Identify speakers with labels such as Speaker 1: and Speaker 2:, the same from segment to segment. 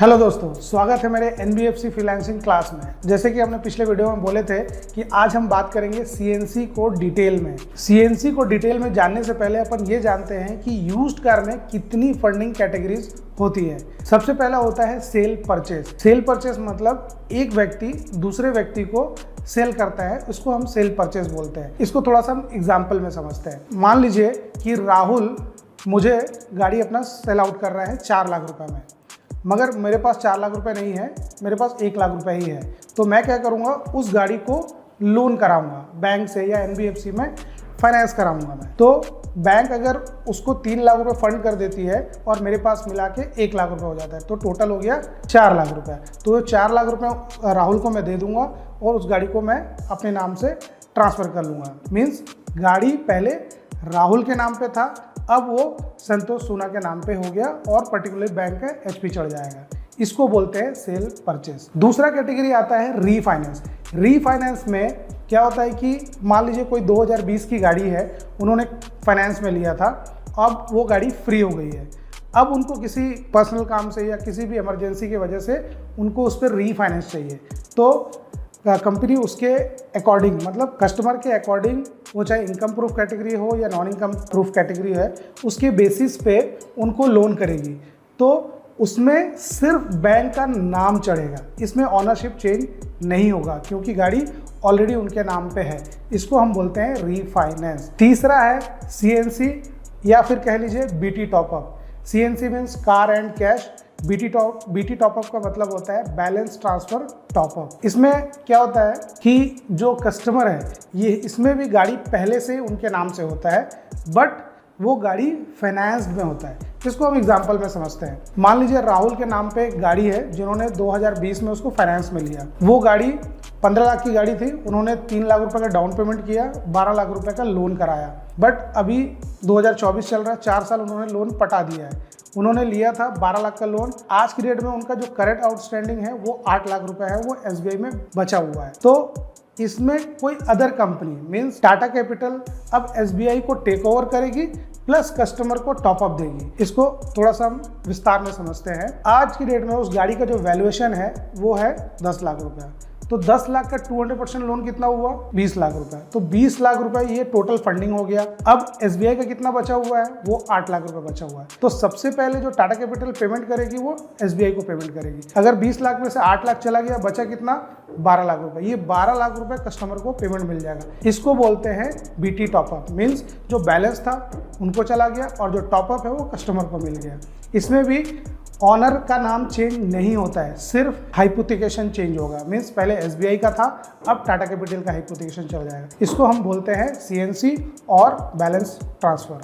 Speaker 1: Hello दोस्तों, स्वागत है मेरे NBFC फ्रीलांसिंग क्लास में। जैसे कि हमने पिछले वीडियो में बोले थे कि आज हम बात करेंगे CNC को डिटेल में। CNC को डिटेल में जानने से पहले अपन ये जानते हैं कि यूज्ड कार में कितनी फंडिंग कैटेगरीज होती है। सबसे पहला होता है सेल परचेज। सेल परचेज मतलब एक व्यक्ति दूसरे व्यक्ति को सेल करता है, उसको हम सेल परचेज बोलते हैं। इसको थोड़ा सा हम एग्जाम्पल में समझते हैं। मान लीजिए कि राहुल मुझे गाड़ी अपना सेल आउट कर रहा है 4 लाख रुपए में, मगर मेरे पास 4 लाख रुपए नहीं है, मेरे पास 1 लाख रुपए ही है। तो मैं क्या करूँगा, उस गाड़ी को लोन कराऊंगा बैंक से या NBFC में फाइनेंस कराऊंगा मैं। तो बैंक अगर उसको 3 लाख रुपए फंड कर देती है और मेरे पास मिला के 1 लाख रुपए हो जाता है, तो टोटल हो गया 4 लाख रुपए। तो 4 लाख रुपए राहुल को मैं दे दूंगा और उस गाड़ी को मैं अपने नाम से ट्रांसफ़र कर लूँगा। मीन्स गाड़ी पहले राहुल के नाम पे था, अब वो संतोष सोना के नाम पे हो गया और पर्टिकुलर बैंक का HP चढ़ जाएगा। इसको बोलते हैं सेल परचेज। दूसरा कैटेगरी आता है रीफाइनेंस। रीफाइनेंस में क्या होता है कि मान लीजिए कोई 2020 की गाड़ी है, उन्होंने फाइनेंस में लिया था, अब वो गाड़ी फ्री हो गई है। अब उनको किसी पर्सनल काम से या किसी भी इमरजेंसी की वजह से उनको उस पर रीफाइनेंस चाहिए, तो कंपनी उसके अकॉर्डिंग, मतलब कस्टमर के अकॉर्डिंग, वो चाहे इनकम प्रूफ कैटेगरी हो या नॉन इनकम प्रूफ कैटेगरी है, उसके बेसिस पे उनको लोन करेगी। तो उसमें सिर्फ बैंक का नाम चढ़ेगा, इसमें ऑनरशिप चेंज नहीं होगा क्योंकि गाड़ी ऑलरेडी उनके नाम पे है। इसको हम बोलते हैं रीफाइनेंस। तीसरा है CNC या फिर कह लीजिए BT top up. CNC means car and cash. BT top up का मतलब होता है बैलेंस ट्रांसफर टॉपअप। इसमें क्या होता है कि जो कस्टमर है, ये इसमें भी गाड़ी पहले से उनके नाम से होता है, बट वो गाड़ी फाइनेंस में होता है। इसको हम एग्जांपल में समझते हैं। मान लीजिए राहुल के नाम पे गाड़ी है, जिन्होंने 2020 में उसको फाइनेंस में लिया। वो गाड़ी 15 लाख की गाड़ी थी, उन्होंने 3 लाख रुपए का डाउन पेमेंट किया, 12 लाख रुपए का लोन कराया। बट अभी 2024 चल रहा है, 4 साल उन्होंने लोन पटा दिया है। उन्होंने लिया था 12 लाख का लोन। आज की डेट में उनका जो करंट आउटस्टैंडिंग है वो 8 लाख रुपए है, वो SBI में बचा हुआ है। तो इसमें कोई other company means Tata capital अब SBI को टेक ओवर करेगी प्लस कस्टमर को टॉपअप देगी। इसको थोड़ा सा हम विस्तार में समझते हैं। आज की डेट में उस गाड़ी का जो वैल्यूएशन है वो है 10 लाख रुपए। तो 10 लाख का 200% लोन कितना हुआ? 20 लाख रुपए। तो 20 लाख रुपए ये टोटल फंडिंग हो गया। अब SBI का कितना बचा हुआ है? वो 8 लाख रुपए बचा हुआ है। तो सबसे पहले जो टाटा कैपिटल पेमेंट करेगी वो SBI को पेमेंट करेगी। अगर 20 लाख में से 8 लाख चला गया, बचा कितना? 12 लाख रुपए। ये 12 लाख रुपए कस्टमर को पेमेंट मिल जाएगा। इसको बोलते हैं BT टॉपअप। मीन्स जो बैलेंस था उनको चला गया और जो टॉपअप है वो कस्टमर को मिल गया। इसमें भी ऑनर का नाम चेंज नहीं होता है, सिर्फ हाइपोथिकेशन चेंज होगा। मीन्स पहले SBI का था, अब टाटा कैपिटल का हाइपोथिकेशन चल जाएगा। इसको हम बोलते हैं CNC और बैलेंस ट्रांसफर।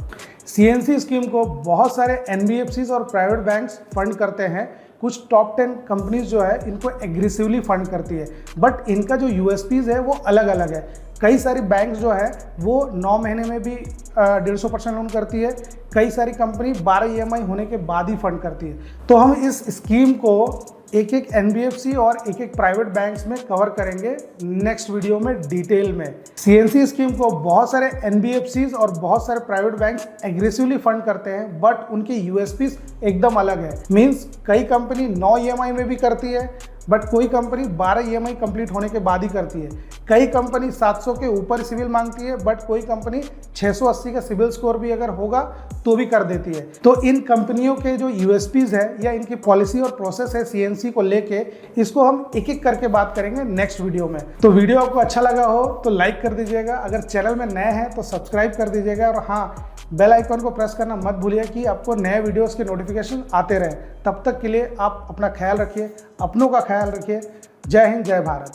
Speaker 1: CNC स्कीम को बहुत सारे NBFCs और प्राइवेट बैंक्स फंड करते हैं। कुछ टॉप 10 कंपनीज जो है इनको एग्रेसिवली फंड करती है, बट इनका जो USPs है वो अलग अलग है। कई सारी बैंक्स जो है वो 9 महीने में भी 150% लोन करती है। कई सारी कंपनी 12 EMI होने के बाद ही फंड करती है। तो हम इस स्कीम को एक एक NBFC और एक एक प्राइवेट बैंक्स में कवर करेंगे नेक्स्ट वीडियो में डिटेल में। CNC स्कीम को बहुत सारे NBFCs और बहुत सारे प्राइवेट बैंक्स एग्रेसिवली फंड करते हैं, बट उनके USPs एकदम अलग है। मीन्स कई कंपनी 9 EMI में भी करती है, बट कोई कंपनी 12 EMI कंप्लीट होने के बाद ही करती है। कई कंपनी 700 के ऊपर सिविल मांगती है, बट कोई कंपनी 680 का सिविल स्कोर भी अगर होगा तो भी कर देती है। तो इन कंपनियों के जो USPs है या इनकी पॉलिसी और प्रोसेस है CNC को लेके, इसको हम एक एक करके बात करेंगे नेक्स्ट वीडियो में। तो वीडियो आपको अच्छा लगा हो तो लाइक कर दीजिएगा, अगर चैनल में नए हैं तो सब्सक्राइब कर दीजिएगा, और हाँ, बेल आइकन को प्रेस करना मत भूलिए कि आपको नए वीडियोस के नोटिफिकेशन आते रहें। तब तक के लिए आप अपना ख्याल रखिए, अपनों का ख्याल रखिए। जय हिंद, जय भारत।